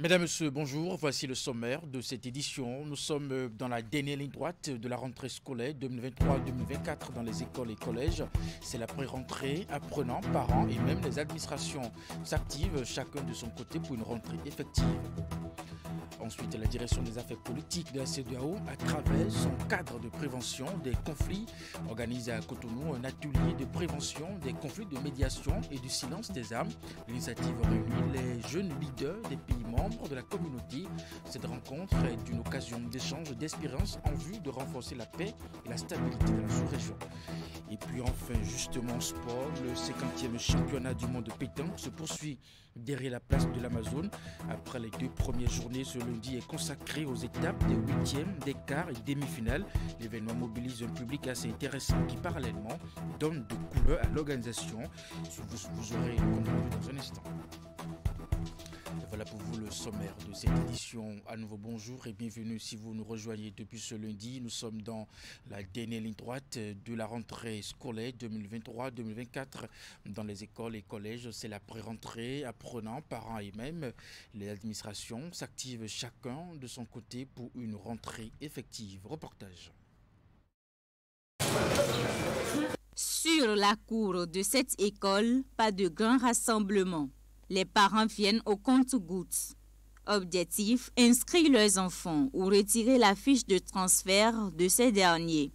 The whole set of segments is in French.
Mesdames, Messieurs, bonjour. Voici le sommaire de cette édition. Nous sommes dans la dernière ligne droite de la rentrée scolaire 2023-2024 dans les écoles et collèges. C'est la pré-rentrée. Apprenants, parents et même les administrations s'activent chacun de son côté pour une rentrée effective. Ensuite, la direction des affaires politiques de la CEDEAO, à travers son cadre de prévention des conflits, organise à Cotonou un atelier de prévention des conflits, de médiation et du silence des armes. L'initiative réunit les jeunes leaders des pays membres de la communauté. Cette rencontre est une occasion d'échange d'expériences en vue de renforcer la paix et la stabilité de la sous-région. Et puis enfin, justement, sport, le 50e championnat du monde de pétanque se poursuit derrière la place de l'Amazone. Après les deux premières journées, ce lundi est consacré aux étapes des huitièmes, des quarts et demi-finales. L'événement mobilise un public assez intéressant qui, parallèlement, donne de couleurs à l'organisation. Vous aurez compte rendu dans un instant. Voilà pour vous le sommaire de cette édition. À nouveau bonjour et bienvenue si vous nous rejoignez depuis ce lundi. Nous sommes dans la dernière ligne droite de la rentrée scolaire 2023-2024 dans les écoles et collèges. C'est la pré-rentrée. Apprenants, parents et même les administrations s'activent chacun de son côté pour une rentrée effective. Reportage. Sur la cour de cette école, pas de grand rassemblement. Les parents viennent au compte-gouttes. Objectif, inscrire leurs enfants ou retirer la fiche de transfert de ces derniers.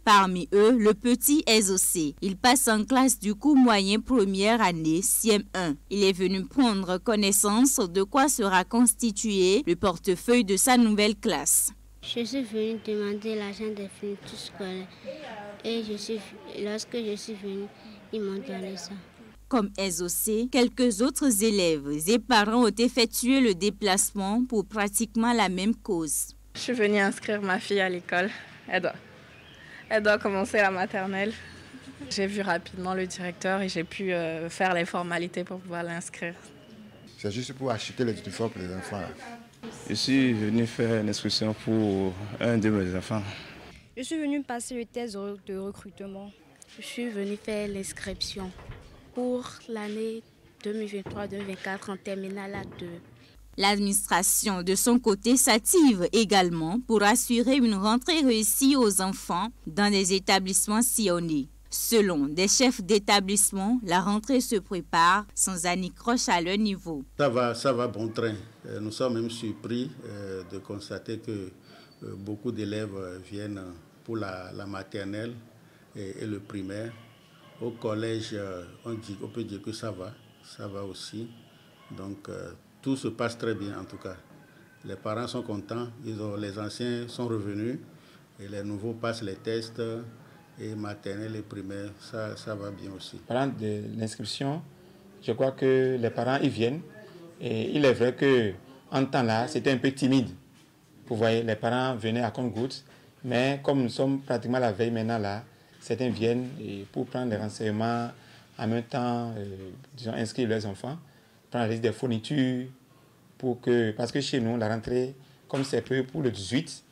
Parmi eux, le petit SOC. Il passe en classe du cours moyen première année, CM1. Il est venu prendre connaissance de quoi sera constitué le portefeuille de sa nouvelle classe. Je suis venue demander l'argent des fournitures scolaires et lorsque je suis venue, ils m'ont donné ça. Comme SOC, quelques autres élèves et parents ont effectué le déplacement pour pratiquement la même cause. Je suis venue inscrire ma fille à l'école. Elle doit commencer la maternelle. J'ai vu rapidement le directeur et j'ai pu faire les formalités pour pouvoir l'inscrire. C'est juste pour acheter les uniformes pour les enfants. Je suis venu faire une inscription pour un de mes enfants. Je suis venu passer le test de recrutement. Je suis venu faire l'inscription pour l'année 2023-2024 en terminale A2. L'administration, de son côté, s'active également pour assurer une rentrée réussie aux enfants dans les établissements sillonnés. Selon des chefs d'établissement, la rentrée se prépare sans anicroche à leur niveau. Ça va bon train. Nous sommes même surpris de constater que beaucoup d'élèves viennent pour la maternelle et le primaire. Au collège, on peut dire que ça va aussi. Donc tout se passe très bien en tout cas. Les parents sont contents, les anciens sont revenus et les nouveaux passent les tests et maternelle et primaire, ça va bien aussi. Parlant de l'inscription, je crois que les parents y viennent et il est vrai qu'en temps là, c'était un peu timide. Vous voyez, les parents venaient à compte-gouttes, mais comme nous sommes pratiquement à la veille maintenant là, certains viennent pour prendre les renseignements, en même temps, inscrire leurs enfants, prendre la liste des fournitures, parce que chez nous, la rentrée, comme c'est prévu pour le 18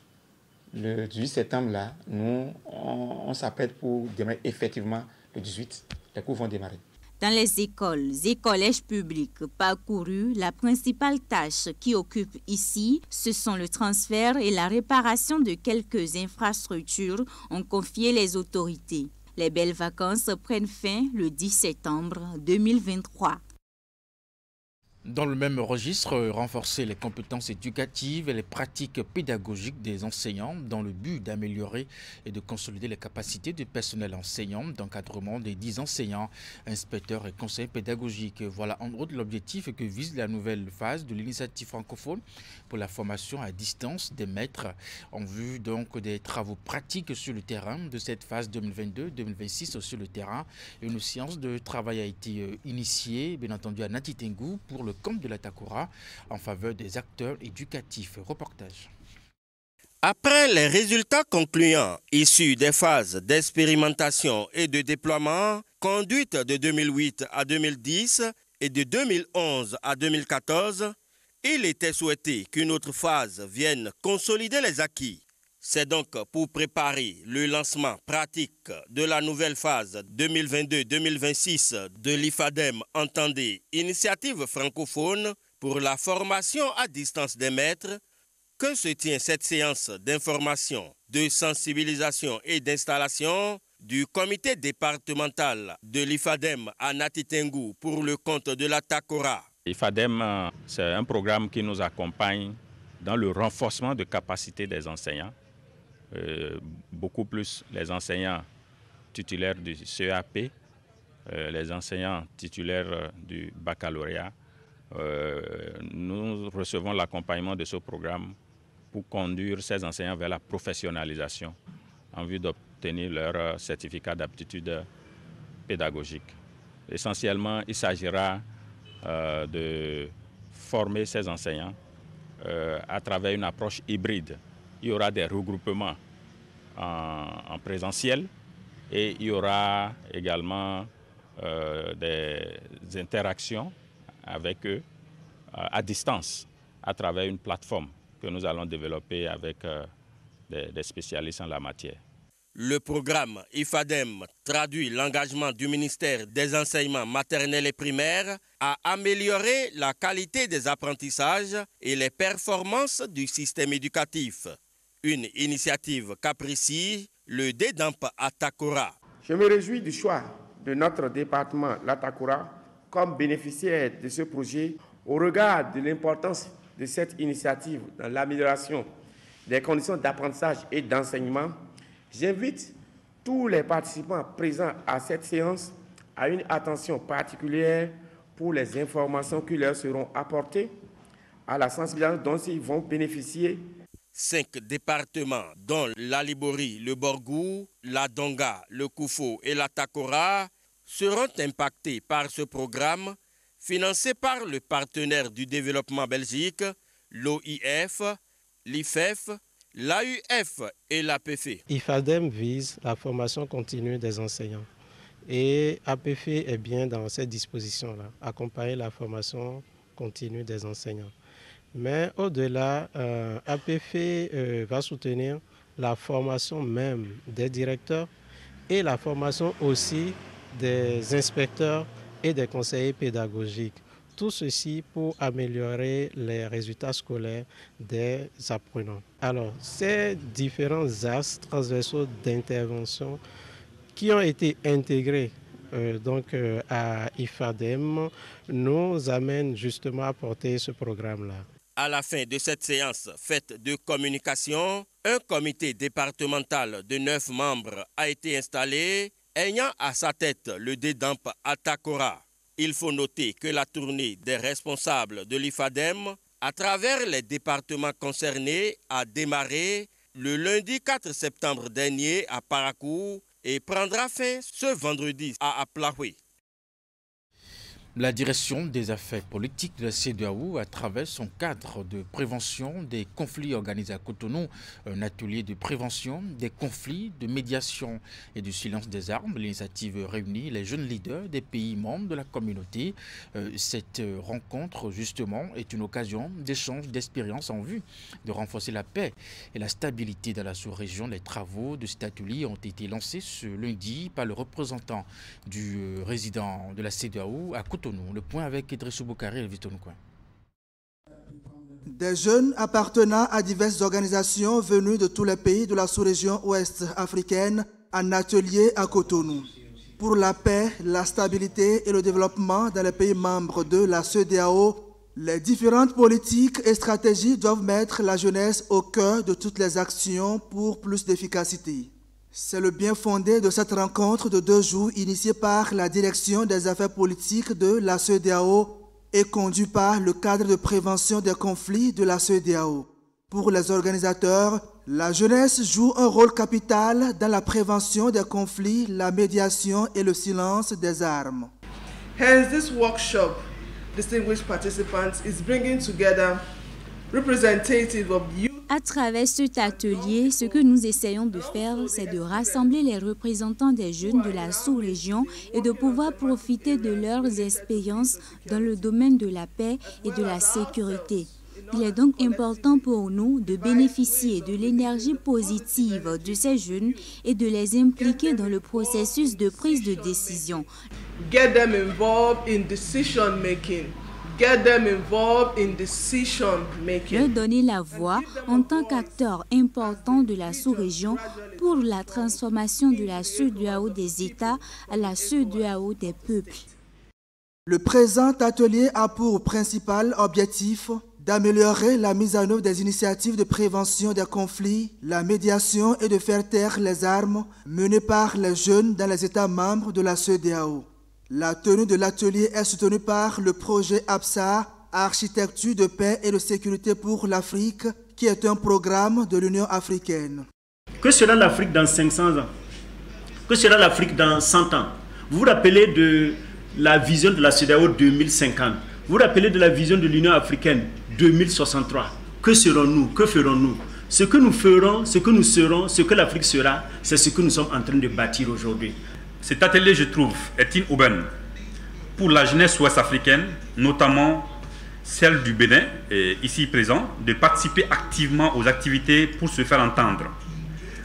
septembre, là, nous, on s'apprête pour démarrer effectivement le 18. Les cours vont démarrer. Dans les écoles et collèges publics parcourus, la principale tâche qui occupe ici, ce sont le transfert et la réparation de quelques infrastructures, ont confié les autorités. Les belles vacances prennent fin le 10 septembre 2023. Dans le même registre, renforcer les compétences éducatives et les pratiques pédagogiques des enseignants dans le but d'améliorer et de consolider les capacités du personnel enseignant d'encadrement des 10 enseignants, inspecteurs et conseillers pédagogiques. Voilà en gros l'objectif que vise la nouvelle phase de l'initiative francophone pour la formation à distance des maîtres en vue donc des travaux pratiques sur le terrain de cette phase 2022-2026 sur le terrain. Une séance de travail a été initiée, bien entendu à Natitengu, pour le camp de la Takura en faveur des acteurs éducatifs. Reportage. Après les résultats concluants issus des phases d'expérimentation et de déploiement conduites de 2008 à 2010 et de 2011 à 2014, il était souhaité qu'une autre phase vienne consolider les acquis. C'est donc pour préparer le lancement pratique de la nouvelle phase 2022-2026 de l'IFADEM, entendez, initiative francophone pour la formation à distance des maîtres que se tient cette séance d'information, de sensibilisation et d'installation du comité départemental de l'IFADEM à Nati Tengou pour le compte de la TACORA. L'IFADEM, c'est un programme qui nous accompagne dans le renforcement de capacités des enseignants, beaucoup plus les enseignants titulaires du CEAP, les enseignants titulaires du baccalauréat. Nous recevons l'accompagnement de ce programme pour conduire ces enseignants vers la professionnalisation en vue d'obtenir leur certificat d'aptitude pédagogique. Essentiellement, il s'agira de former ces enseignants à travers une approche hybride. Il y aura des regroupements en présentiel et il y aura également des interactions avec eux à distance à travers une plateforme que nous allons développer avec des spécialistes en la matière. Le programme IFADEM traduit l'engagement du ministère des enseignements maternels et primaires à améliorer la qualité des apprentissages et les performances du système éducatif. Une initiative qu'apprécie le DEDAMP à TACORA. Je me réjouis du choix de notre département, la TACORA, comme bénéficiaire de ce projet au regard de l'importance de cette initiative dans l'amélioration des conditions d'apprentissage et d'enseignement. J'invite tous les participants présents à cette séance à une attention particulière pour les informations qui leur seront apportées, à la sensibilisation dont ils vont bénéficier. 5 départements, dont la Libori, le Borgou, la Donga, le Koufo et la TACORA, seront impactés par ce programme financé par le partenaire du développement Belgique, l'OIF, l'IFEF, l'AUF et l'APF. IFADEM vise la formation continue des enseignants et APF est bien dans cette disposition-là, accompagner la formation continue des enseignants. Mais au-delà, APF va soutenir la formation même des directeurs et la formation aussi des inspecteurs et des conseillers pédagogiques. Tout ceci pour améliorer les résultats scolaires des apprenants. Alors, ces différents axes transversaux d'intervention qui ont été intégrés à IFADEM nous amènent justement à porter ce programme-là. À la fin de cette séance faite de communication, un comité départemental de 9 membres a été installé, ayant à sa tête le DEDAMP à TACORA. Il faut noter que la tournée des responsables de l'IFADEM à travers les départements concernés a démarré le lundi 4 septembre dernier à Parakou et prendra fin ce vendredi à Aplaoué. La direction des affaires politiques de la CEDEAO, à travers son cadre de prévention des conflits organisé à Cotonou, un atelier de prévention des conflits, de médiation et du silence des armes. L'initiative réunit les jeunes leaders des pays membres de la communauté. Cette rencontre, justement, est une occasion d'échange d'expériences en vue de renforcer la paix et la stabilité dans la sous-région. Les travaux de cet atelier ont été lancés ce lundi par le représentant du résident de la CEDEAO à Cotonou. Le point avec Idrissou Boukari et Vito Nkouen. Des jeunes appartenant à diverses organisations venues de tous les pays de la sous-région ouest africaine en atelier à Cotonou. Pour la paix, la stabilité et le développement dans les pays membres de la CEDEAO, les différentes politiques et stratégies doivent mettre la jeunesse au cœur de toutes les actions pour plus d'efficacité. C'est le bien fondé de cette rencontre de 2 jours initiée par la direction des affaires politiques de la CEDEAO et conduite par le cadre de prévention des conflits de la CEDEAO. Pour les organisateurs, la jeunesse joue un rôle capital dans la prévention des conflits, la médiation et le silence des armes. Hence, this workshop, distinguished participants, is bringing together representatives of youth. À travers cet atelier, ce que nous essayons de faire, c'est de rassembler les représentants des jeunes de la sous-région et de pouvoir profiter de leurs expériences dans le domaine de la paix et de la sécurité. Il est donc important pour nous de bénéficier de l'énergie positive de ces jeunes et de les impliquer dans le processus de prise de décision. Get them involved in decision making. get them involved in decision making. Leur donner la voix en tant qu'acteur important de la sous-région pour la transformation de la CEDEAO des États à la CEDEAO des peuples. Le présent atelier a pour principal objectif d'améliorer la mise en œuvre des initiatives de prévention des conflits, la médiation et de faire taire les armes menées par les jeunes dans les États membres de la CEDEAO. La tenue de l'atelier est soutenue par le projet APSA, Architecture de paix et de sécurité pour l'Afrique, qui est un programme de l'Union africaine. Que sera l'Afrique dans 500 ans? Que sera l'Afrique dans 100 ans? Vous vous rappelez de la vision de la CEDEAO 2050? Vous vous rappelez de la vision de l'Union africaine 2063? Que serons-nous? Que ferons-nous? Ce que nous ferons, ce que nous serons, ce que l'Afrique sera, c'est ce que nous sommes en train de bâtir aujourd'hui. Cet atelier, je trouve, est une aubaine pour la jeunesse ouest-africaine, notamment celle du Bénin, ici présent, de participer activement aux activités pour se faire entendre,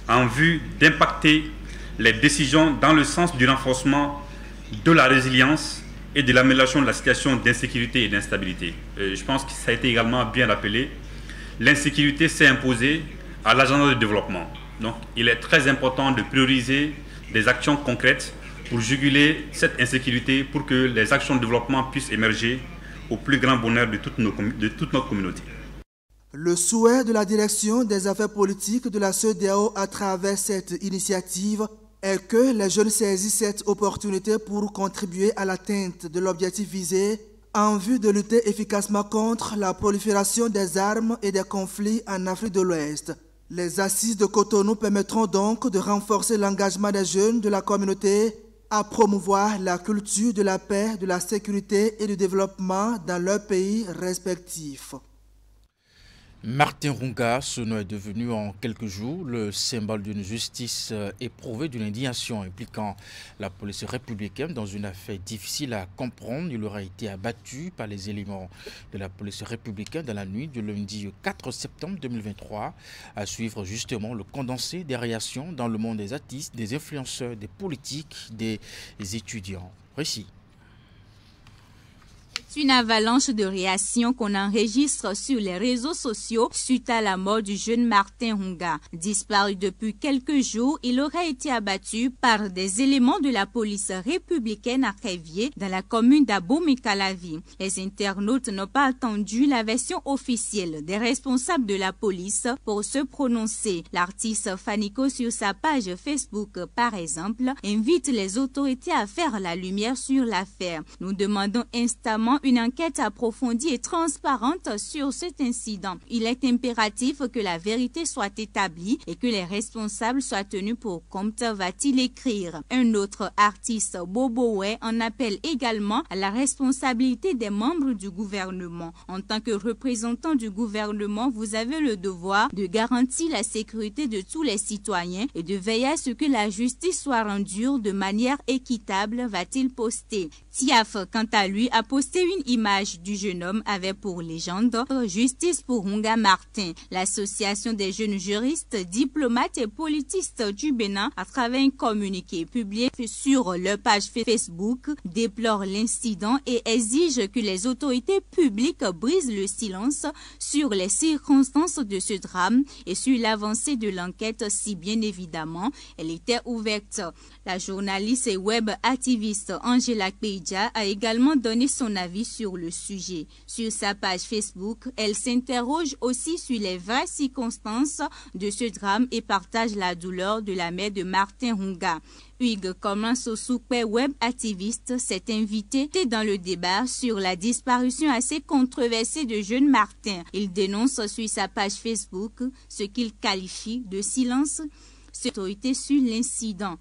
en vue d'impacter les décisions dans le sens du renforcement de la résilience et de l'amélioration de la situation d'insécurité et d'instabilité. Je pense que ça a été également bien rappelé. L'insécurité s'est imposée à l'agenda de développement. Donc, il est très important de prioriser des actions concrètes pour juguler cette insécurité, pour que les actions de développement puissent émerger au plus grand bonheur de toute notre communauté. Le souhait de la direction des affaires politiques de la CEDEAO à travers cette initiative est que les jeunes saisissent cette opportunité pour contribuer à l'atteinte de l'objectif visé en vue de lutter efficacement contre la prolifération des armes et des conflits en Afrique de l'Ouest. Les assises de Cotonou permettront donc de renforcer l'engagement des jeunes de la communauté à promouvoir la culture de la paix, de la sécurité et du développement dans leurs pays respectifs. Martin Runga, ce nom est devenu en quelques jours le symbole d'une justice éprouvée, d'une indignation impliquant la police républicaine dans une affaire difficile à comprendre. Il aura été abattu par les éléments de la police républicaine dans la nuit du lundi 4 septembre 2023. À suivre justement le condensé des réactions dans le monde des artistes, des influenceurs, des politiques, des étudiants. Récit. Une avalanche de réactions qu'on enregistre sur les réseaux sociaux suite à la mort du jeune Martin Runga. Disparu depuis quelques jours, il aurait été abattu par des éléments de la police républicaine à Révier dans la commune d'Abomey-Calavi. Les internautes n'ont pas attendu la version officielle des responsables de la police pour se prononcer. L'artiste Fanico sur sa page Facebook, par exemple, invite les autorités à faire la lumière sur l'affaire. Nous demandons instamment une enquête approfondie et transparente sur cet incident. Il est impératif que la vérité soit établie et que les responsables soient tenus pour compte, va-t-il écrire. Un autre artiste, Bobo Way, en appelle également à la responsabilité des membres du gouvernement. En tant que représentant du gouvernement, vous avez le devoir de garantir la sécurité de tous les citoyens et de veiller à ce que la justice soit rendue de manière équitable, va-t-il poster. Tiaf, quant à lui, a posté une image du jeune homme avec pour légende « Justice pour Runga Martin ». L'association des jeunes juristes, diplomates et politistes du Bénin, à travers un communiqué publié sur leur page Facebook, déplore l'incident et exige que les autorités publiques brisent le silence sur les circonstances de ce drame et sur l'avancée de l'enquête si bien évidemment elle était ouverte. La journaliste et web activiste Angela Kpeidja a également donné son avis sur le sujet. Sur sa page Facebook, elle s'interroge aussi sur les vraies circonstances de ce drame et partage la douleur de la mère de Martin Runga. Hugues Koman-Sosukpe, web activiste, s'est invité dans le débat sur la disparition assez controversée de jeune Martin. Il dénonce sur sa page Facebook ce qu'il qualifie de silence sur l'autorité sur l'incident.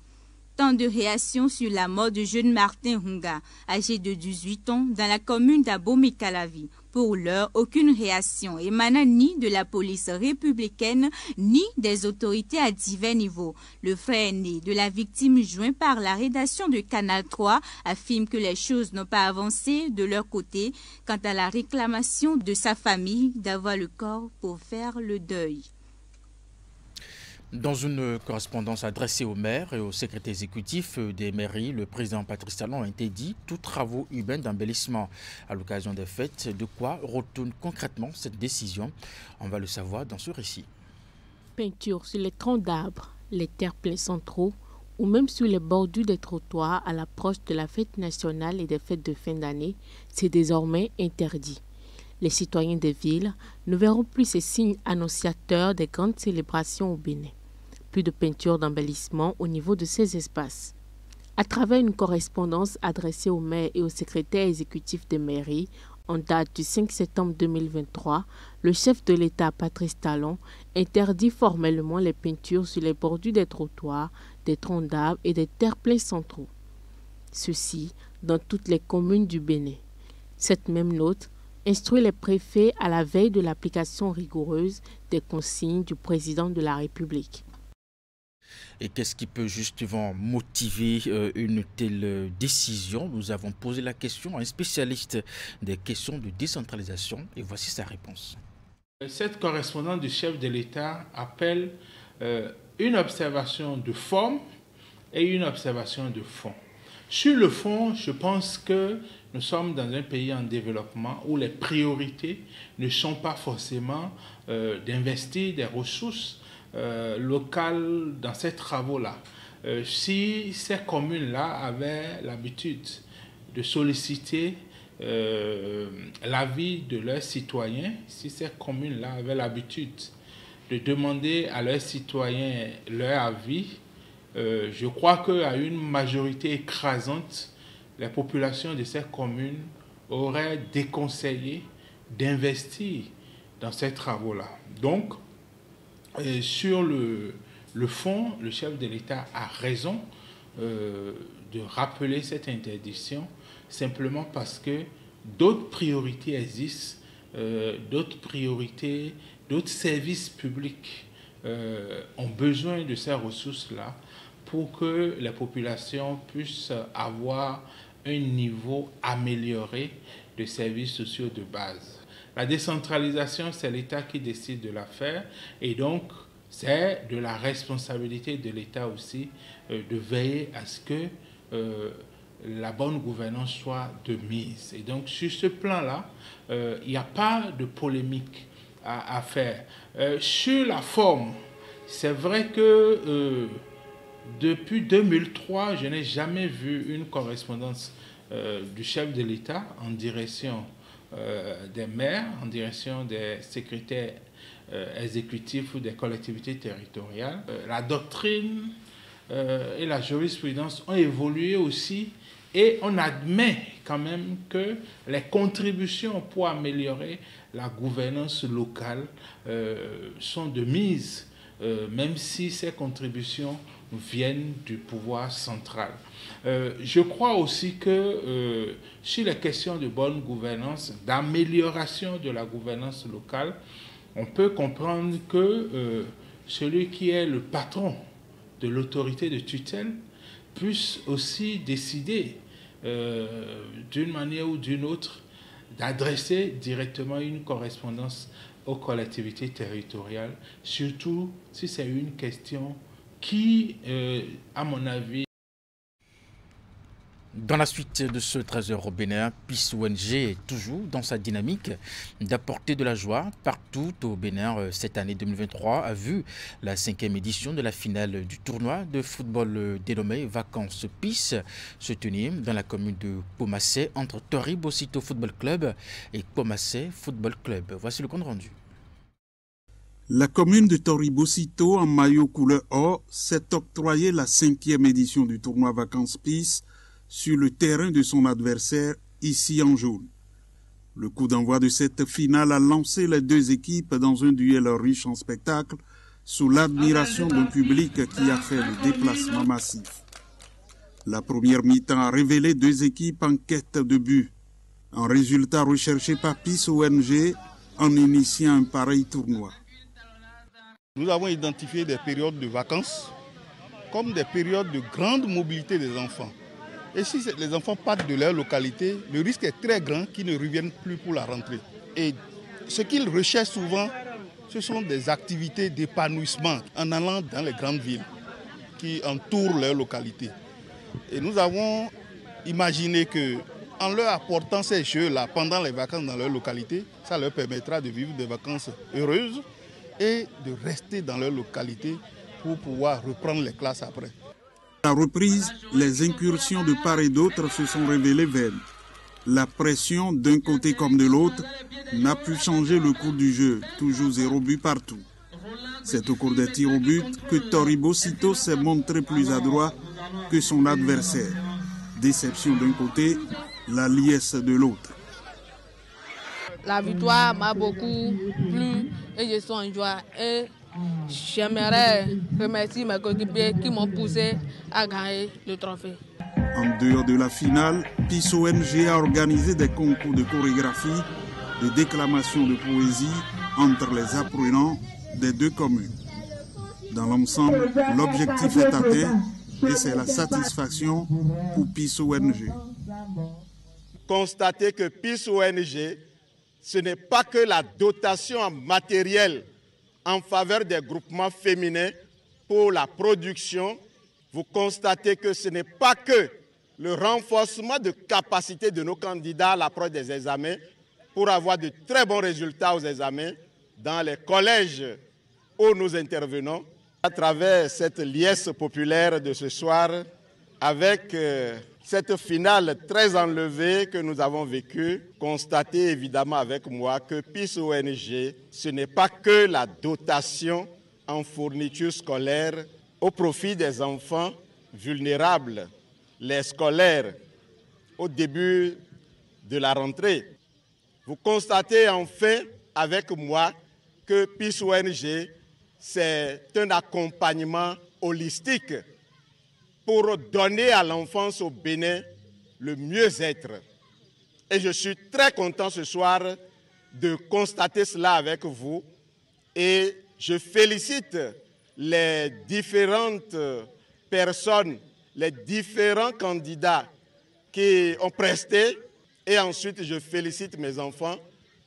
Tant de réactions sur la mort de jeune Martin Runga, âgé de 18 ans, dans la commune d'Abomey-Calavi. Pour l'heure, aucune réaction émanant ni de la police républicaine, ni des autorités à divers niveaux. Le frère aîné de la victime, joint par la rédaction de Canal 3, affirme que les choses n'ont pas avancé de leur côté quant à la réclamation de sa famille d'avoir le corps pour faire le deuil. Dans une correspondance adressée aux maires et aux secrétaires exécutifs des mairies, le président Patrice Talon a interdit tous travaux urbains d'embellissement à l'occasion des fêtes. De quoi retourne concrètement cette décision? On va le savoir dans ce récit. Peinture sur les troncs d'arbres, les terre-pleins centraux ou même sur les bordures des trottoirs à l'approche de la fête nationale et des fêtes de fin d'année, c'est désormais interdit. Les citoyens des villes ne verront plus ces signes annonciateurs des grandes célébrations au Bénin. Plus de peinture d'embellissement au niveau de ces espaces. À travers une correspondance adressée aux maires et aux secrétaires exécutifs des mairies, en date du 5 septembre 2023, le chef de l'État, Patrice Talon, interdit formellement les peintures sur les bordures des trottoirs, des troncs d'arbres et des terre-pleins centraux. Ceci dans toutes les communes du Bénin. Cette même note instruit les préfets à la veille de l'application rigoureuse des consignes du président de la République. Et qu'est-ce qui peut justement motiver une telle décision? Nous avons posé la question à un spécialiste des questions de décentralisation et voici sa réponse. Cette correspondance du chef de l'État appelle une observation de forme et une observation de fond. Sur le fond, je pense que nous sommes dans un pays en développement où les priorités ne sont pas forcément d'investir des ressources locales dans ces travaux-là. Si ces communes-là avaient l'habitude de solliciter l'avis de leurs citoyens, si ces communes-là avaient l'habitude de demander à leurs citoyens leur avis, je crois qu'à une majorité écrasante, les populations de ces communes auraient déconseillé d'investir dans ces travaux-là. Donc, sur le fond, le chef de l'État a raison de rappeler cette interdiction simplement parce que d'autres priorités existent, d'autres services publics ont besoin de ces ressources-là pour que les populations puissent avoir un niveau amélioré de services sociaux de base. La décentralisation, c'est l'État qui décide de la faire et donc c'est de la responsabilité de l'État aussi de veiller à ce que la bonne gouvernance soit de mise. Et donc sur ce plan-là, il n'y a pas de polémique à faire. Sur la forme, c'est vrai que depuis 2003, je n'ai jamais vu une correspondance du chef de l'État en direction des maires, en direction des secrétaires exécutifs ou des collectivités territoriales. La doctrine et la jurisprudence ont évolué aussi et on admet quand même que les contributions pour améliorer la gouvernance locale sont de mise, même si ces contributions viennent du pouvoir central. Je crois aussi que sur les questions de bonne gouvernance, d'amélioration de la gouvernance locale, on peut comprendre que celui qui est le patron de l'autorité de tutelle puisse aussi décider d'une manière ou d'une autre d'adresser directement une correspondance aux collectivités territoriales, surtout si c'est une question qui, à mon avis... Dans la suite de ce trésor au Bénin, PIS ONG est toujours dans sa dynamique d'apporter de la joie partout au Bénin. Cette année 2023 a vu la 5e édition de la finale du tournoi de football dénommé Vacances PIS se tenir dans la commune de Pomassé entre Tori-Bocito Football Club et Pomassé Football Club. Voici le compte rendu. La commune de Tori-Bocito en maillot couleur or s'est octroyée la 5e édition du tournoi Vacances PIS sur le terrain de son adversaire, ici en jaune. Le coup d'envoi de cette finale a lancé les deux équipes dans un duel riche en spectacles, sous l'admiration d'un public qui a fait le déplacement massif. La première mi-temps a révélé deux équipes en quête de but, un résultat recherché par PIS ONG en initiant un pareil tournoi. Nous avons identifié des périodes de vacances comme des périodes de grande mobilité des enfants. Et si les enfants partent de leur localité, le risque est très grand qu'ils ne reviennent plus pour la rentrée. Et ce qu'ils recherchent souvent, ce sont des activités d'épanouissement en allant dans les grandes villes qui entourent leur localité. Et nous avons imaginé que en leur apportant ces jeux-là pendant les vacances dans leur localité, ça leur permettra de vivre des vacances heureuses et de rester dans leur localité pour pouvoir reprendre les classes après. À la reprise, les incursions de part et d'autre se sont révélées vaines. La pression d'un côté comme de l'autre n'a pu changer le cours du jeu, toujours 0 but partout. C'est au cours des tirs au but que Toribo Cito s'est montré plus adroit que son adversaire. Déception d'un côté, la liesse de l'autre. La victoire m'a beaucoup plu et je suis en joie. Et j'aimerais remercier mes coéquipiers qui m'ont poussé à gagner le trophée. En dehors de la finale, PIS ONG a organisé des concours de chorégraphie, de déclamation de poésie entre les apprenants des deux communes. Dans l'ensemble, l'objectif est atteint et c'est la satisfaction pour PIS ONG. Constater que PIS ONG, ce n'est pas que la dotation en matériel en faveur des groupements féminins pour la production. Vous constatez que ce n'est pas que le renforcement de capacité de nos candidats à l'approche des examens pour avoir de très bons résultats aux examens dans les collèges où nous intervenons. À travers cette liesse populaire de ce soir, avec cette finale très enlevée que nous avons vécue, constatez évidemment avec moi que PIS ONG, ce n'est pas que la dotation en fourniture scolaire au profit des enfants vulnérables, les scolaires, au début de la rentrée. Vous constatez enfin avec moi que PIS ONG, c'est un accompagnement holistique pour donner à l'enfance au Bénin le mieux-être. Et je suis très content ce soir de constater cela avec vous. Et je félicite les différentes personnes, les différents candidats qui ont presté. Et ensuite, je félicite mes enfants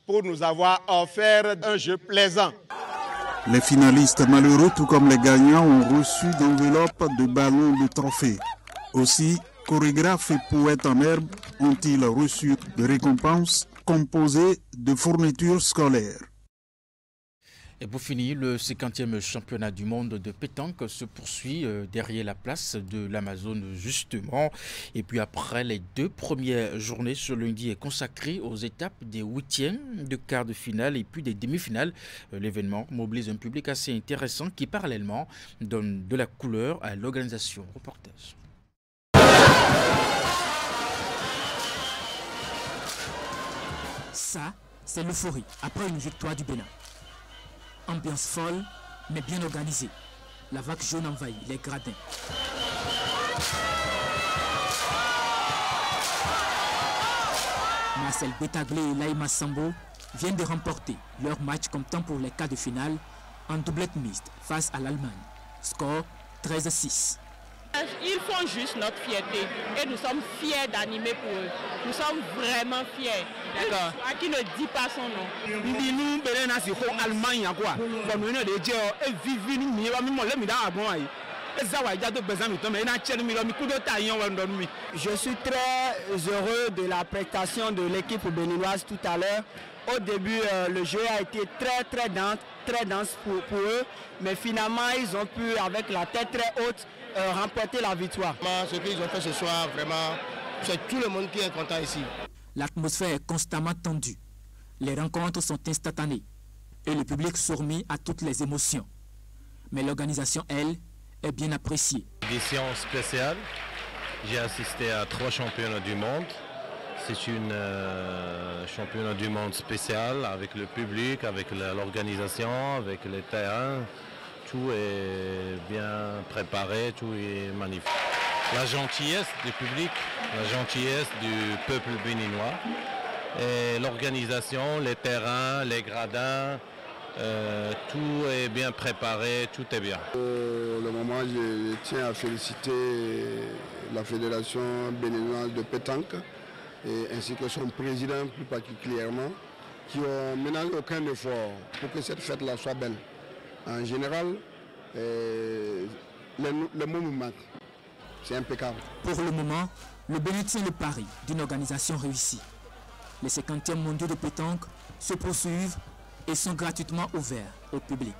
pour nous avoir offert un jeu plaisant. Les finalistes malheureux, tout comme les gagnants, ont reçu d'enveloppes de ballons de trophées. Aussi, chorégraphes et poètes en herbe ont-ils reçu de récompenses composées de fournitures scolaires. Et pour finir, le 50e championnat du monde de pétanque se poursuit derrière la place de l'Amazone justement. Et puis après, les 2 premières journées ce lundi est consacrée aux étapes des 8e, de quart de finale et puis des demi-finales. L'événement mobilise un public assez intéressant qui parallèlement donne de la couleur à l'organisation. Reportage. Ça, c'est l'euphorie après une victoire du Bénin. Ambiance folle, mais bien organisée. La vague jaune envahit les gradins. Marcel Betaglé et Laïma Sambo viennent de remporter leur match comptant pour les quarts de finale en doublette mixte face à l'Allemagne. Score 13-6. Ils font juste notre fierté et nous sommes fiers d'animer pour eux. Nous sommes vraiment fiers. D'accord. À qui ne dit pas son nom. Je suis très heureux de la prestation de l'équipe béninoise tout à l'heure. Au début, le jeu a été très dense pour eux, mais finalement, ils ont pu, avec la tête très haute, remporter la victoire. Ce qu'ils ont fait ce soir, vraiment, c'est tout le monde qui est content ici. L'atmosphère est constamment tendue. Les rencontres sont instantanées et le public soumet à toutes les émotions. Mais l'organisation, elle, est bien appréciée. Édition spéciale. J'ai assisté à 3 championnats du monde. C'est une championnat du monde spécial avec le public, avec l'organisation, avec les terrains. Tout est bien préparé, tout est magnifique. La gentillesse du public, la gentillesse du peuple béninois, et l'organisation, les terrains, les gradins, tout est bien préparé, tout est bien. Pour le moment, je tiens à féliciter la Fédération béninoise de pétanque, ainsi que son président plus particulièrement, qui ont ménagé aucun effort pour que cette fête-là soit belle. En général, les mots me manquent. C'est impeccable. Pour le moment, le Bénin tient le pari d'une organisation réussie. Les 50e mondiaux de pétanque se poursuivent et sont gratuitement ouverts au public.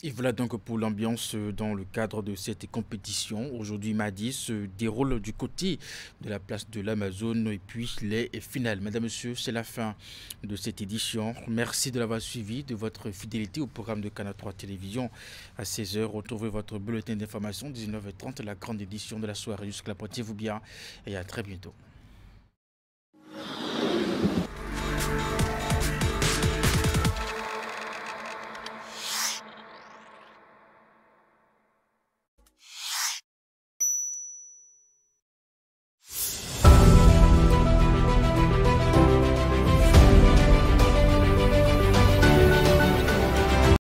Et voilà donc pour l'ambiance dans le cadre de cette compétition. Aujourd'hui, mardi, se déroule du côté de la place de l'Amazone et puis les finales. Mesdames, Messieurs, c'est la fin de cette édition. Merci de l'avoir suivi, de votre fidélité au programme de Canal 3 Télévision. À 16h, retrouvez votre bulletin d'information, 19h30, la grande édition de la soirée. Jusqu'à là, portez-vous bien et à très bientôt.